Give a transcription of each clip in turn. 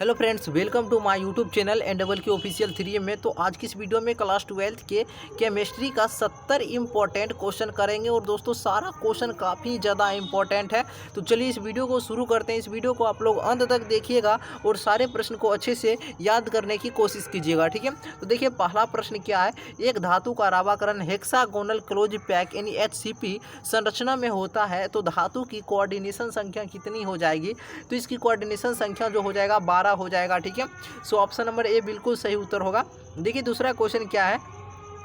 Hello friends, welcome to my YouTube channel NQQ official 3 में। तो आज की इस वीडियो में क्लास 12 के केमिस्ट्री का 70 इम्पोर्टेंट क्वेश्चन करेंगे और दोस्तों सारा क्वेश्चन काफ़ी ज़्यादा इम्पोर्टेंट है। तो चलिए इस वीडियो को शुरू करते हैं। इस वीडियो को आप लोग अंत तक देखिएगा और सारे प्रश्न को अच्छे से याद करने की कोशिश कीजिएगा, ठीक है। तो देखिए पहला प्रश्न क्या है, एक धातु का रावाकरण हेक्सागोनल क्लोज पैक यानी HCP संरचना में होता है तो धातु की कोऑर्डिनेशन संख्या कितनी हो जाएगी। तो इसकी कोऑर्डिनेशन संख्या जो हो जाएगा 12 हो जाएगा, ठीक है। सो ऑप्शन नंबर ए बिल्कुल सही उत्तर होगा। देखिए दूसरा क्वेश्चन क्या है,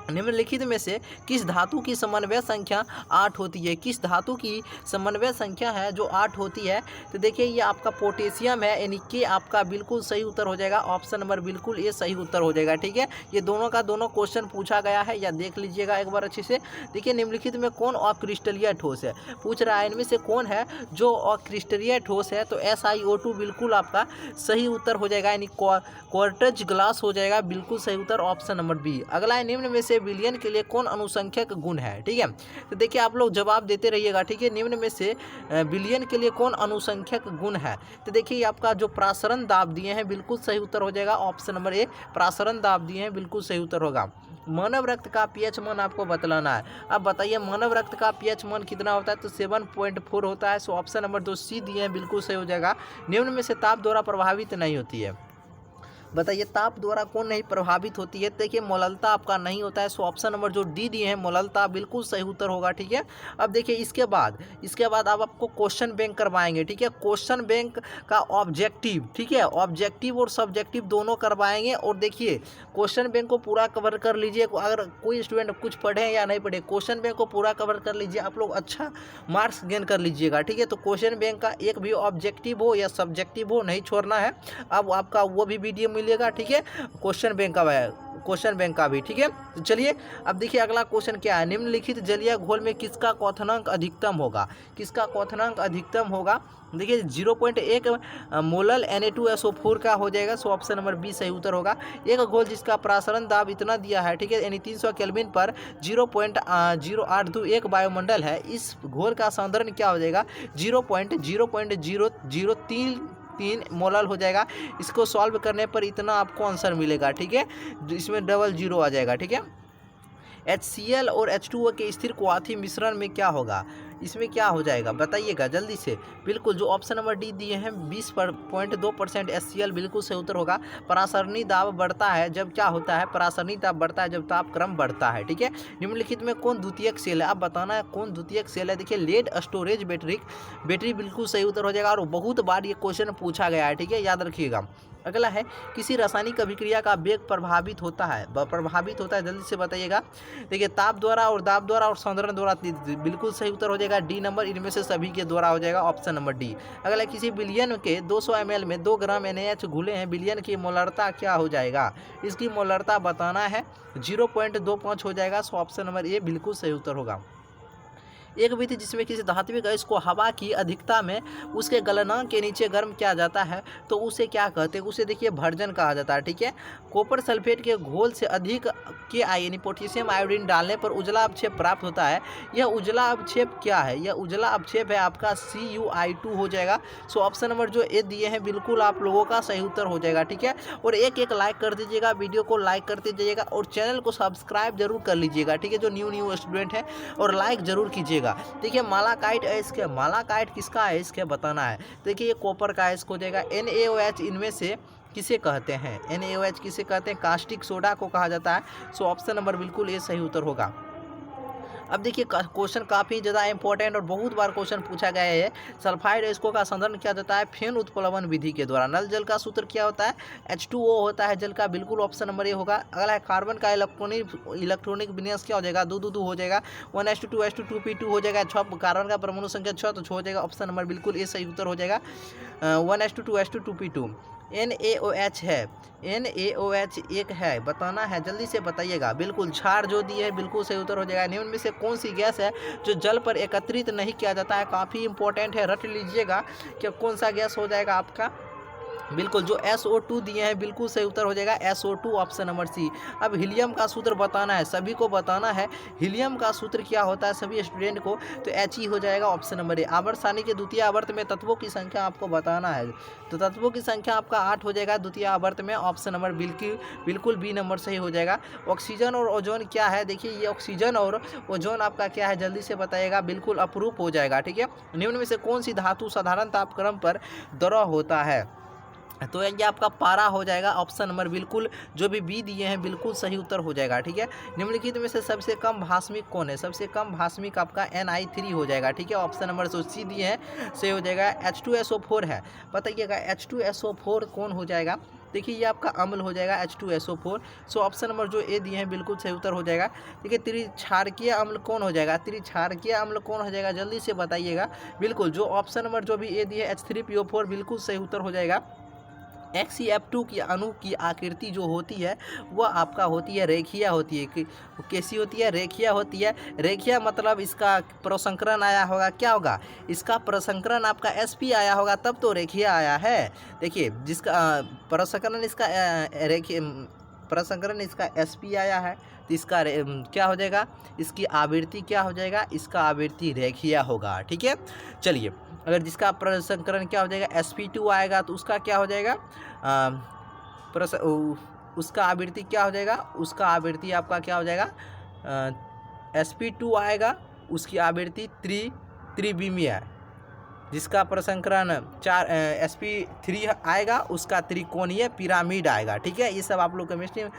निम्नलिखित में से किस धातु की समन्वय संख्या 8 होती है। किस धातु की समन्वय संख्या है जो 8 होती है। तो देखिए ये आपका पोटेशियम है, यानी कि आपका बिल्कुल सही उत्तर हो जाएगा। ऑप्शन नंबर बिल्कुल ये सही उत्तर हो जाएगा, ठीक है। ये दोनों का दोनों क्वेश्चन पूछा गया है, या देख लीजिएगा एक बार अच्छे से। देखिए निम्नलिखित में कौन अक्रिस्टलीय ठोस है, पूछ रहा है इनमें से कौन है जो अक्रिस्टलीय ठोस है। तो SiO2 बिल्कुल आपका सही उत्तर हो जाएगा, यानी क्वार्ट्ज ग्लास हो जाएगा, बिल्कुल सही उत्तर ऑप्शन नंबर बी। अगला है, निम्न में से विलयन के लिए कौन अनुसंख्यक गुण है, ठीक है। तो देखिए आप लोग जवाब देते रहिएगा, ठीक है। निम्न में से विलयन के लिए कौन अनुसंख्यक गुण है। तो देखिए आपका जो प्रासरण दाब दिए हैं बिल्कुल सही उत्तर हो जाएगा, ऑप्शन नंबर ए प्रासरण दाब दिए हैं, बिल्कुल सही उत्तर होगा। मानव रक्त का pH मान आपको बतलाना है। अब बताइए मानव रक्त का pH मान कितना होता है। तो 7.4 होता है। सो ऑप्शन नंबर 2 सी दिए हैं, बिल्कुल सही हो जाएगा। निम्न में से ताप द्वारा प्रभावित नहीं होती है। बताइए ताप द्वारा कौन नहीं प्रभावित होती है। देखिए मोललता आपका नहीं होता है। सो ऑप्शन नंबर जो डी दिए हैं मोललता, बिल्कुल सही उत्तर होगा, ठीक है। अब देखिए इसके बाद अब आपको क्वेश्चन बैंक करवाएंगे, ठीक है। क्वेश्चन बैंक का ऑब्जेक्टिव, ठीक है, ऑब्जेक्टिव और सब्जेक्टिव दोनों करवाएंगे। और देखिए क्वेश्चन बैंक को पूरा कवर कर लीजिए। अगर कोई स्टूडेंट कुछ पढ़े या नहीं पढ़े, क्वेश्चन बैंक को पूरा कवर कर लीजिए, आप लोग अच्छा मार्क्स गेन कर लीजिएगा, ठीक है। तो क्वेश्चन बैंक का एक भी ऑब्जेक्टिव हो या सब्जेक्टिव हो नहीं छोड़ना है। अब आपका वो भी वीडियो मिलेगा, ठीक है, क्वेश्चन बैंक का भी, ठीक है। तो चलिए अब देखिए अगला क्वेश्चन क्या है, निम्नलिखित जलीय घोल में किसका क्वथनांक अधिकतम होगा। किसका क्वथनांक अधिकतम होगा। देखिए 0.1 मोलल Na2SO4 का हो जाएगा। सो ऑप्शन नंबर बी सही उत्तर होगा। एक घोल जिसका प्रासरण दाब इतना दिया है, ठीक है, यानी 300 केल्विन पर 0.0821 वायुमंडल है, इस घोल का सांद्रण क्या हो जाएगा 0.0003 मोलल हो जाएगा। इसको सॉल्व करने पर इतना आपको आंसर मिलेगा, ठीक है, इसमें डबल जीरो आ जाएगा, ठीक है। HCl और H2O के स्थिर क्वाथी मिश्रण में क्या होगा। इसमें क्या हो जाएगा बताइएगा जल्दी से। बिल्कुल जो ऑप्शन नंबर डी दिए हैं 20.2% HCl, बिल्कुल सही उत्तर होगा। परासरणी दाब बढ़ता है जब क्या होता है, परासरणी दाब बढ़ता है जब तापक्रम बढ़ता है, ठीक है। निम्नलिखित में कौन द्वितीयक सेल है, आप बताना है कौन द्वितीयक सेल है। देखिए लेड स्टोरेज बैटरी बिल्कुल सही उत्तर हो जाएगा, और बहुत बार ये क्वेश्चन पूछा गया है, ठीक है, याद रखिएगा। अगला है, किसी रासायनिक अभिक्रिया का वेग प्रभावित होता है, जल्दी से बताइएगा। देखिए ताप द्वारा और दाब द्वारा और सांद्रण द्वारा, बिल्कुल सही उत्तर हो जाएगा डी नंबर, इनमें से सभी के द्वारा हो जाएगा, ऑप्शन नंबर डी। अगला, किसी विलयन के 200 ml में 2 ग्राम NaH घुले हैं, विलयन की मोलरता क्या हो जाएगा। इसकी मोलरता बताना है, 0.25 हो जाएगा। सो ऑप्शन नंबर ए बिल्कुल सही उत्तर होगा। एक विधि जिसमें किसी धात्विक गैस को हवा की अधिकता में उसके गलनांक के नीचे गर्म किया जाता है तो उसे क्या कहते हैं। उसे देखिए भर्जन कहा जाता है, ठीक है। कॉपर सल्फेट के घोल से अधिक के यानी पोटेशियम आयोडीन डालने पर उजला अवक्षेप प्राप्त होता है। यह उजला अवक्षेप क्या है, यह उजला अवक्षेप है आपका CuI2 हो जाएगा। सो ऑप्शन नंबर जो ए दिए हैं बिल्कुल आप लोगों का सही उत्तर हो जाएगा, ठीक है। और एक लाइक कर दीजिएगा, वीडियो को लाइक करते जाइएगा और चैनल को सब्सक्राइब जरूर कर लीजिएगा, ठीक है, जो न्यू स्टूडेंट है, और लाइक जरूर कीजिएगा। देखिए मालाकाइट अयस्क, मालाकाइट किसका अयस्क है बताना है। देखिए ये कॉपर का अयस्क हो जाएगा। NaOH इनमें से किसे कहते हैं, NaOH किसे कहते हैं, कास्टिक सोडा को कहा जाता है। सो ऑप्शन नंबर बिल्कुल ये सही उत्तर होगा। अब देखिए क्वेश्चन काफ़ी ज़्यादा इंपॉर्टेंट और बहुत बार क्वेश्चन पूछा गया है। सल्फाइड अयस्कों का संधारण किया जाता है फेन उत्प्लवन विधि के द्वारा। नल जल का सूत्र क्या होता है, H2O होता है जल का, बिल्कुल ऑप्शन नंबर ए होगा। अगला है, कार्बन का इलेक्ट्रॉनिक विन्यास क्या हो जाएगा, 2 हो जाएगा, 1s2 2p2 हो जाएगा। 6 कार्बन का परमाणु संख्या 6 तो 6 हो जाएगा, ऑप्शन नंबर बिल्कुल ए सही उत्तर हो जाएगा। 1s2 2p2। NaOH है, NaOH एक है, बताना है, जल्दी से बताइएगा। बिल्कुल क्षार जो दिए है बिल्कुल सही उत्तर हो जाएगा। निम्न में से कौन सी गैस है जो जल पर एकत्रित नहीं किया जाता है। काफ़ी इंपॉर्टेंट है, रट लीजिएगा कि कौन सा गैस हो जाएगा आपका बिल्कुल, जो SO2 दिए हैं बिल्कुल सही उत्तर हो जाएगा SO2 ऑप्शन नंबर सी। अब हीलियम का सूत्र बताना है, सभी को बताना है हीलियम का सूत्र क्या होता है सभी स्टूडेंट को, तो He हो जाएगा ऑप्शन नंबर ए। आवर्त सारणी के द्वितीय आवर्त में तत्वों की संख्या आपको बताना है, तो तत्वों की संख्या आपका 8 हो जाएगा द्वितीय आवर्त में, ऑप्शन नंबर बिल्कुल बी नंबर सही हो जाएगा। ऑक्सीजन और ओजोन क्या है, देखिए ये ऑक्सीजन और ओजोन आपका क्या है जल्दी से बताइएगा, बिल्कुल अपरूप हो जाएगा। ठीक है, निम्न में से कौन सी धातु साधारण तापक्रम पर द्रव होता है, तो ये आपका पारा हो जाएगा, ऑप्शन नंबर बिल्कुल जो भी बी दिए हैं बिल्कुल सही उत्तर हो जाएगा। ठीक है, निम्नलिखित में से सबसे कम भास्मिक कौन है, सबसे कम भास्मिक आपका Ni3 हो जाएगा। ठीक है, ऑप्शन नंबर जो सी दिए हैं सही हो जाएगा। H2SO4 है, बताइएगा H2SO4 कौन हो जाएगा, देखिए ये आपका अम्ल हो जाएगा H2SO4। सो ऑप्शन नंबर जो ए दिए हैं बिल्कुल सही उत्तर हो जाएगा। देखिए त्रिक्षारकीय अम्ल कौन हो जाएगा, त्रिक्षारकीय अम्ल कौन हो जाएगा जल्दी से बताइएगा, बिल्कुल जो ऑप्शन नंबर जो भी ए दिए H3PO4 बिल्कुल सही उत्तर हो जाएगा। XeF2 की अणु की आकृति जो होती है वह आपका होती है रेखीय होती है, कैसी होती है, रेखीय होती है। रेखीय मतलब इसका प्रसंकरण आया होगा, क्या होगा, इसका प्रसंकरण आपका SP आया होगा तब तो रेखीय आया है। देखिए जिसका प्रसंकरण इसका रेखीय प्रसंकरण इसका SP आया है तो इसका क्या हो जाएगा, इसकी आवृत्ति क्या हो जाएगा, इसका आवृत्ति रेखीय होगा। ठीक है, चलिए अगर जिसका प्रसंकरण क्या हो जाएगा SP2 आएगा तो उसका क्या हो जाएगा, उसका आवृत्ति क्या हो जाएगा, उसका आवृत्ति आपका क्या हो जाएगा, SP2 आएगा, उसकी आवृत्ति त्रिविमीय है। जिसका प्रसंकरण SP3 आएगा उसका त्रिकोणीय पिरामिड आएगा। ठीक है, ये सब आप लोग केमिस्ट्री में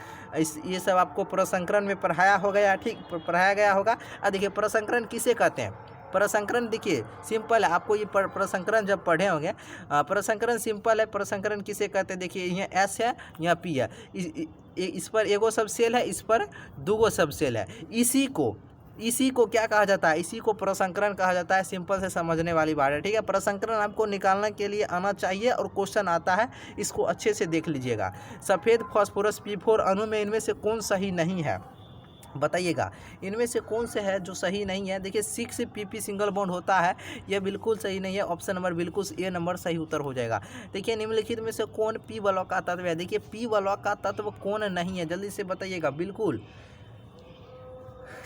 ये सब आपको प्रसंकरण में पढ़ाया हो गया, ठीक पढ़ाया गया होगा। अब देखिए प्रसंकरण किसे कहते हैं, प्रसंकरण देखिए सिंपल है, आपको ये प्रसंकरण जब पढ़े होंगे, प्रसंकरण सिंपल है। प्रसंकरण किसे कहते हैं, देखिए यहाँ S है यहाँ P है, इस पर एगो सब सेल है, इस पर दूगो सब सेल है, इसी को क्या कहा जाता है, इसी को प्रसंकरण कहा जाता है। सिंपल से समझने वाली बात है। ठीक है, प्रसंकरण आपको निकालने के लिए आना चाहिए और क्वेश्चन आता है, इसको अच्छे से देख लीजिएगा। सफ़ेद फास्फोरस P4 अणु में इनमें से कौन सही नहीं है, बताइएगा इनमें से कौन से है जो सही नहीं है। देखिए 6pp सिंगल बॉन्ड होता है, यह बिल्कुल सही नहीं है, ऑप्शन नंबर बिल्कुल ए नंबर सही उत्तर हो जाएगा। देखिए निम्नलिखित में से कौन P ब्लॉक का तत्व है, देखिए P ब्लॉक का तत्व कौन नहीं है जल्दी से बताइएगा, बिल्कुल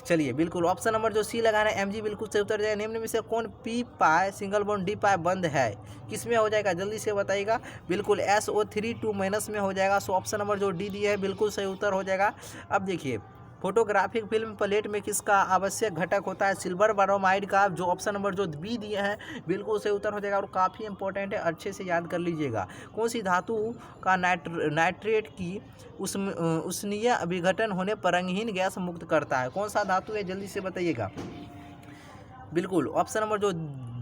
चलिए बिल्कुल ऑप्शन नंबर जो सी लगा रहे हैं Mg बिल्कुल सही उत्तर जाएगा। निम्न में से कौन P पाए सिंगल बॉन्ड D पाए बंद है, किस में हो जाएगा जल्दी से बताइएगा, बिल्कुल SO3 2 माइनस में हो जाएगा। सो ऑप्शन नंबर जो डी दिया है बिल्कुल सही उत्तर हो जाएगा। अब देखिए फोटोग्राफिक फिल्म प्लेट में किसका आवश्यक घटक होता है, सिल्वर ब्रोमाइड का, जो ऑप्शन नंबर जो बी दिए हैं बिल्कुल सही उत्तर हो जाएगा और काफ़ी इंपॉर्टेंट है, अच्छे से याद कर लीजिएगा। कौन सी धातु का नाइट्रेट की उष्णीय विघटन होने पर रंगहीन गैस मुक्त करता है, कौन सा धातु है जल्दी से बताइएगा, बिल्कुल ऑप्शन नंबर जो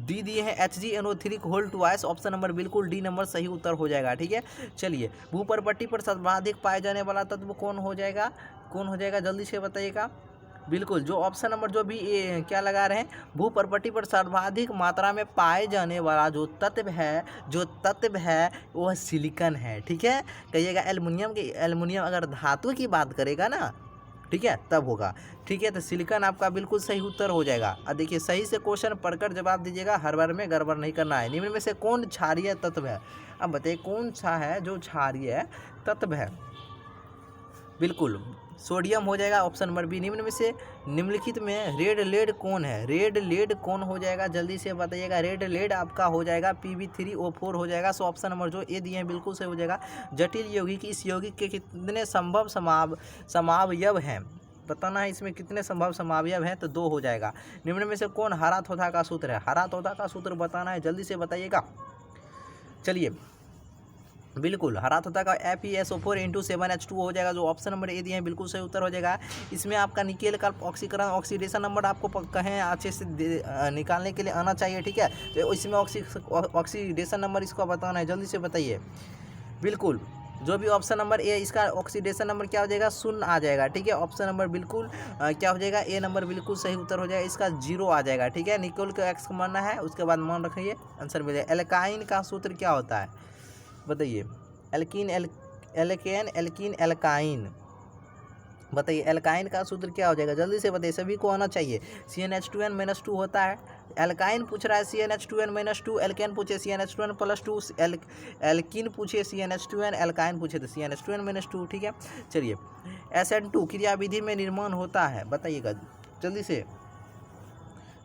डी दिए हैं HgNO3 whole twice, option number बिल्कुल डी नंबर सही उत्तर हो जाएगा। ठीक है, चलिए भूपर्पट्टी पर सर्वाधिक पाए जाने वाला तत्व कौन हो जाएगा जल्दी से बताइएगा, बिल्कुल जो ऑप्शन नंबर जो भी क्या लगा रहे हैं, भूपर्पट्टी पर सर्वाधिक मात्रा में पाए जाने वाला जो तत्व है वह सिलिकॉन है। ठीक है, कहिएगा एल्युमिनियम अगर धातु की बात करेगा ना, ठीक है तब होगा। ठीक है, तो सिलिकॉन आपका बिल्कुल सही उत्तर हो जाएगा। अब देखिए सही से क्वेश्चन पढ़कर जवाब दीजिएगा, हर बार में गड़बड़ नहीं करना है। निम्न में से कौन क्षारीय तत्व है, अब बताइए कौन सा है जो क्षारीय तत्व है, बिल्कुल सोडियम हो जाएगा, ऑप्शन नंबर बी। निम्न में से निम्नलिखित में रेड लेड कौन है, रेड लेड कौन हो जाएगा जल्दी से बताइएगा, रेड लेड आपका हो जाएगा Pb3O4 हो जाएगा। सो ऑप्शन नंबर जो ए दिए हैं बिल्कुल सही हो जाएगा। जटिल यौगिक इस यौगिक के कितने संभव समावयव हैं, बताना है इसमें कितने संभव समावयव हैं, तो 2 हो जाएगा। निम्न में से कौन हरा तोता का सूत्र है, हरा तोता का सूत्र बताना है जल्दी से बताइएगा। चलिए बिल्कुल हरा तोता का FeSO4 × 7H2 हो जाएगा, जो ऑप्शन नंबर ए दिए हैं बिल्कुल सही उत्तर हो जाएगा। इसमें आपका निकेल का ऑक्सीडेशन नंबर आपको कहें अच्छे से निकालने के लिए आना चाहिए। ठीक है, तो इसमें ऑक्सीडेशन नंबर इसको बताना है जल्दी से बताइए, बिल्कुल जो भी ऑप्शन नंबर ए इसका ऑक्सीडेशन नंबर क्या हो जाएगा 0 आ जाएगा। ठीक है, ऑप्शन नंबर बिल्कुल क्या हो जाएगा ए नंबर बिल्कुल सही उत्तर हो जाएगा, इसका 0 आ जाएगा। ठीक है, निकोल को एक्स मानना है, उसके बाद मान रखिए आंसर मिल जाएगा। एल्काइन का सूत्र क्या होता है बताइए, एल्कीन एल्काइन, बताइए एल्काइन का सूत्र क्या हो जाएगा जल्दी से बताइए, सभी को आना चाहिए। CnH2n-2 होता है, एल्काइन पूछ रहा है CnH2n-2, एल्केन पूछे CnH2n+2, एल्कीन पूछे CnH2n, एल्काइन पूछे तो CnH2n-2। ठीक है, चलिए SN2 क्रियाविधि में निर्माण होता है, बताइएगा जल्दी से।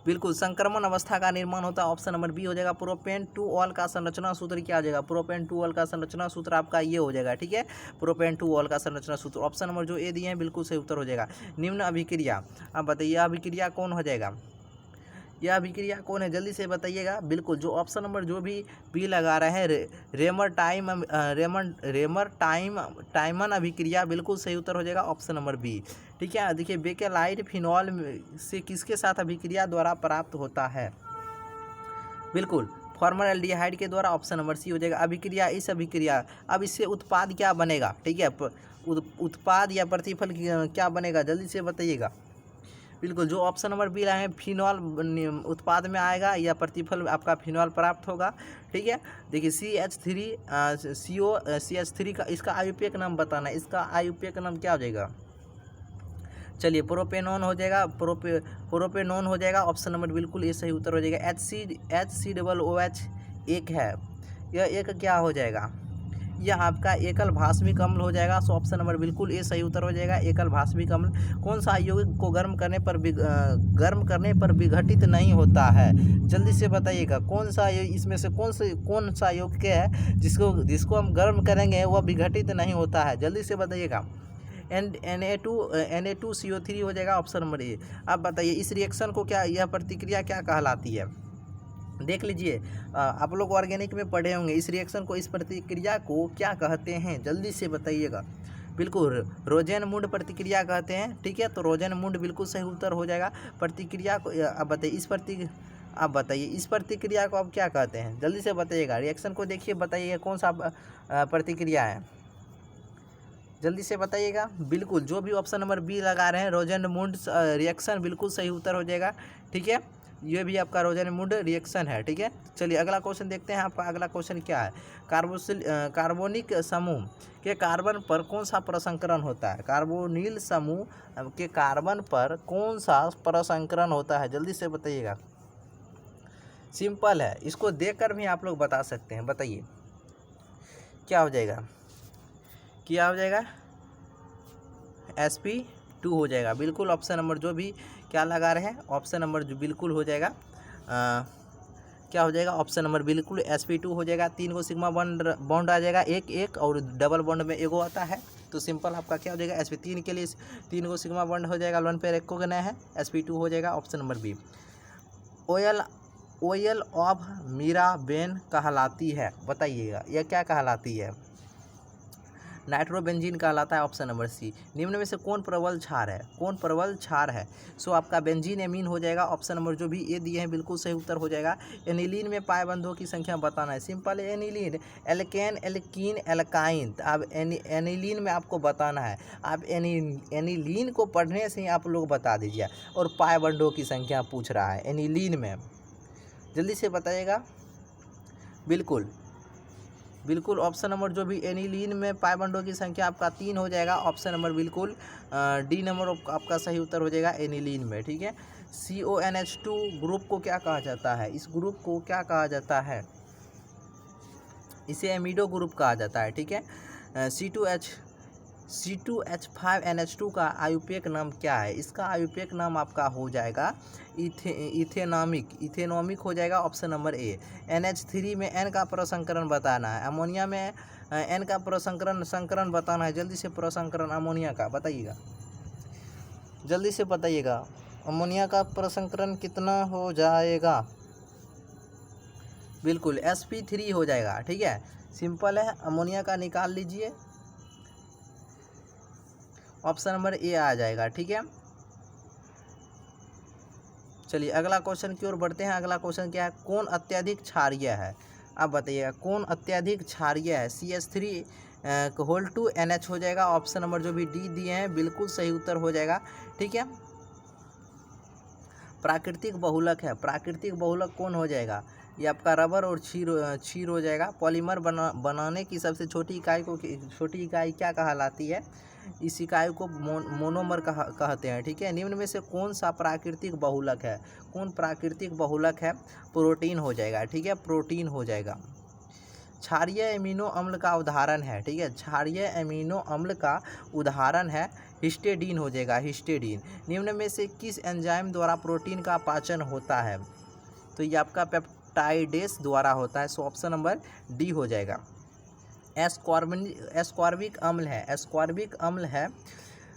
बिल्कुल संक्रमण अवस्था का निर्माण होता है, ऑप्शन नंबर बी हो जाएगा। प्रोपेन टू ऑल का संरचना सूत्र क्या हो जाएगा? प्रोपेन टू ऑल का संरचना सूत्र आपका ये हो जाएगा। ठीक है, प्रोपेन टू ऑल का संरचना सूत्र, ऑप्शन नंबर जो ए दिए हैं बिल्कुल सही उत्तर हो जाएगा। निम्न अभिक्रिया, अब बताइए अभिक्रिया कौन हो जाएगा? यह अभिक्रिया कौन है, जल्दी से बताइएगा। बिल्कुल जो ऑप्शन नंबर जो भी बी लगा रहे हैं रेमर टाइमन अभिक्रिया, बिल्कुल सही उत्तर हो जाएगा ऑप्शन नंबर बी। ठीक है, देखिए बेकेलाइट फिनॉल से किसके साथ अभिक्रिया द्वारा प्राप्त होता है? बिल्कुल फॉर्मल्डिहाइड के द्वारा, ऑप्शन नंबर सी हो जाएगा। अभिक्रिया, इस अभिक्रिया, अब इससे उत्पाद क्या बनेगा? ठीक है, उत्पाद या प्रतिफल क्या बनेगा, जल्दी से बताइएगा। बिल्कुल जो ऑप्शन नंबर बी रहे हैं फिनॉल उत्पाद में आएगा या प्रतिफल आपका फिनॉल प्राप्त होगा। ठीक है, देखिए CH3 का इसका आयुपेक नाम बताना है, इसका आयुपेक नाम क्या हो जाएगा? चलिए प्रोपेनॉन हो जाएगा, प्रोपेनॉन हो जाएगा, ऑप्शन नंबर बिल्कुल ये सही उत्तर हो जाएगा। HCOOH एक है, यह एक क्या हो जाएगा? यह आपका एकल भास्मिक अम्ल हो जाएगा। सो ऑप्शन नंबर बिल्कुल ये सही उत्तर हो जाएगा, एकल भास्मिक अम्ल। कौन सा यौगिक को गर्म करने पर विघटित नहीं होता है? जल्दी से बताइएगा कौन सा इसमें से कौन सा यौगिक है जिसको हम गर्म करेंगे वह विघटित नहीं होता है? जल्दी से बताइएगा। Na2CO3 हो जाएगा, ऑप्शन नंबर ए। अब बताइए इस रिएक्शन को क्या, यह प्रतिक्रिया क्या कहलाती है? देख लीजिए, आप लोग ऑर्गेनिक में पढ़े होंगे, इस रिएक्शन को, इस प्रतिक्रिया को क्या कहते हैं? जल्दी से बताइएगा। बिल्कुल रोजेनमुंड प्रतिक्रिया कहते हैं। ठीक है, तो रोजेनमुंड बिल्कुल सही उत्तर हो जाएगा। प्रतिक्रिया को अब बताइए इस प्रतिक्रिया को अब क्या कहते हैं? जल्दी से बताइएगा। रिएक्शन को देखिए, बताइए कौन सा प्रतिक्रिया है, जल्दी से बताइएगा। बिल्कुल जो भी ऑप्शन नंबर बी लगा रहे हैं रोजेनमुंड रिएक्शन, बिल्कुल सही उत्तर हो जाएगा। ठीक है, ये भी आपका रोजेनमुंड रिएक्शन है। ठीक है, चलिए अगला क्वेश्चन देखते हैं। आपका अगला क्वेश्चन क्या है? कार्बोनिक समूह के कार्बन पर कौन सा प्रसंकरण होता है? कार्बोनिल समूह के कार्बन पर कौन सा प्रसंकरण होता है? जल्दी से बताइएगा। सिंपल है, इसको देखकर भी आप लोग बता सकते हैं। बताइए क्या हो जाएगा? क्या हो जाएगा? sp2 हो जाएगा। बिल्कुल ऑप्शन नंबर जो भी क्या लगा रहे हैं, ऑप्शन नंबर जो बिल्कुल हो जाएगा क्या हो जाएगा? ऑप्शन नंबर बिल्कुल sp2 हो जाएगा। 3 गो सिग्मा बॉन्ड आ जाएगा, एक और डबल बॉन्ड में एगो आता है, तो सिंपल आपका क्या हो जाएगा? sp3 के लिए 3 गो सिग्मा बॉन्ड हो जाएगा, लोन पेयर एक को गना है, sp2 हो जाएगा, option number B. Oil of mirbane कहलाती है, बताइएगा यह क्या कहलाती है? नाइट्रोबेंजीन कहलाता है, ऑप्शन नंबर सी। निम्न में से कौन प्रबल क्षार है? सो आपका बेंजीन एमीन हो जाएगा, ऑप्शन नंबर जो भी ये दिए हैं बिल्कुल सही उत्तर हो जाएगा। एनिलीन में पाए बंधुओं की संख्या बताना है, सिंपल है। एनिलीन, एल्केन, एल्कीन, एल्काइन, अब एनिलीन में आपको बताना है। आप एनिलीन को पढ़ने से ही आप लोग बता दीजिए, और पाए बंधुओं की संख्या पूछ रहा है एनिलीन में, जल्दी से बताइएगा। बिल्कुल ऑप्शन नंबर जो भी एनिलीन में पाए बंडों की संख्या आपका 3 हो जाएगा, ऑप्शन नंबर बिल्कुल डी नंबर आपका सही उत्तर हो जाएगा एनिलीन में। ठीक है, CONH2 ग्रुप को क्या कहा जाता है? इस ग्रुप को क्या कहा जाता है? इसे एमिडो ग्रुप कहा जाता है। ठीक है, C2H5NH2 का आयुपेक नाम क्या है? इसका आयुपेक नाम आपका हो जाएगा इथेनोमिक हो जाएगा, ऑप्शन नंबर ए। NH3 में N का प्रसंकरण बताना है, अमोनिया में N का संकरण बताना है। जल्दी से प्रसंकरण अमोनिया का बताइएगा, जल्दी से बताइएगा। अमोनिया का प्रसंकरण कितना हो जाएगा? बिल्कुल sp3 हो जाएगा। ठीक है, सिंपल है, अमोनिया का निकाल लीजिए, ऑप्शन नंबर ए आ जाएगा। ठीक है, चलिए अगला क्वेश्चन की ओर बढ़ते हैं। अगला क्वेश्चन क्या है? कौन अत्यधिक क्षारीय है? अब बताइएगा कौन अत्यधिक क्षारीय है? CH3 हो जाएगा, ऑप्शन नंबर जो भी डी दिए हैं बिल्कुल सही उत्तर हो जाएगा। ठीक है, प्राकृतिक बहुलक है, प्राकृतिक बहुलक कौन हो जाएगा? ये आपका रबर और क्षीर हो जाएगा। पॉलीमर बनाने की सबसे छोटी इकाई क्या कहलाती है? इस इकाई को मोनोमर कहते हैं। ठीक है, निम्न में से कौन सा प्राकृतिक बहुलक है? कौन प्राकृतिक बहुलक है? प्रोटीन हो जाएगा। ठीक है, प्रोटीन हो जाएगा। क्षारीय एमिनो अम्ल का उदाहरण है। ठीक है, क्षारीय एमिनो अम्ल का उदाहरण है हिस्टिडीन हो जाएगा, हिस्टिडीन। निम्न में से किस एंजाइम द्वारा प्रोटीन का पाचन होता है? तो ये आपका पेप्टाइडेस द्वारा होता है। सो ऑप्शन नंबर डी हो जाएगा। एस्कॉर्बिक अम्ल है, एस्कॉर्बिक अम्ल है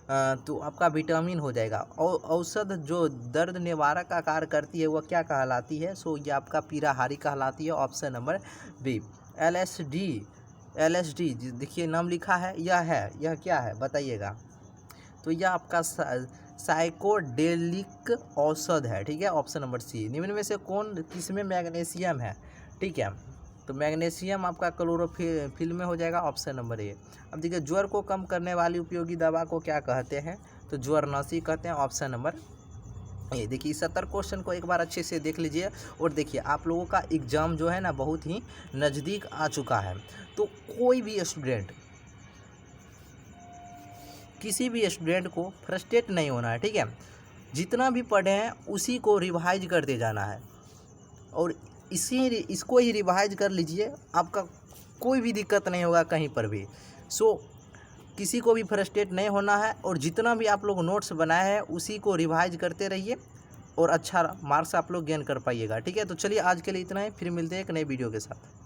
तो आपका विटामिन हो जाएगा। और औषध जो दर्द निवारक का कार्य करती है वह क्या कहलाती है? सो ये आपका पीराहारी कहलाती है। Option number B. एलएसडी देखिए नाम लिखा है, यह क्या है बताइएगा? तो यह आपका साइकोडेलिक औषध है। ठीक है, ऑप्शन नंबर सी। निम्न में से किसमें मैग्नीशियम है? ठीक है, तो मैग्नीशियम आपका क्लोरोफिल में हो जाएगा। Option number A. अब देखिए ज्वर को कम करने वाली उपयोगी दवा को क्या कहते हैं? तो ज्वरनाशी कहते हैं। Option number A. देखिए 70 क्वेश्चन को एक बार अच्छे से देख लीजिए। और देखिए आप लोगों का एग्ज़ाम जो है ना बहुत ही नज़दीक आ चुका है। तो कोई भी स्टूडेंट, किसी भी स्टूडेंट को फ्रस्ट्रेट नहीं होना है। ठीक है, जितना भी पढ़े हैं उसी को रिवाइज करते जाना है और इसको ही रिवाइज कर लीजिए, आपका कोई भी दिक्कत नहीं होगा कहीं पर भी। सो किसी को भी फ्रस्ट्रेट नहीं होना है और जितना भी आप लोग नोट्स बनाए हैं उसी को रिवाइज करते रहिए और अच्छा मार्क्स आप लोग गेन कर पाइएगा। ठीक है, तो चलिए आज के लिए इतना ही, फिर मिलते हैं एक नए वीडियो के साथ।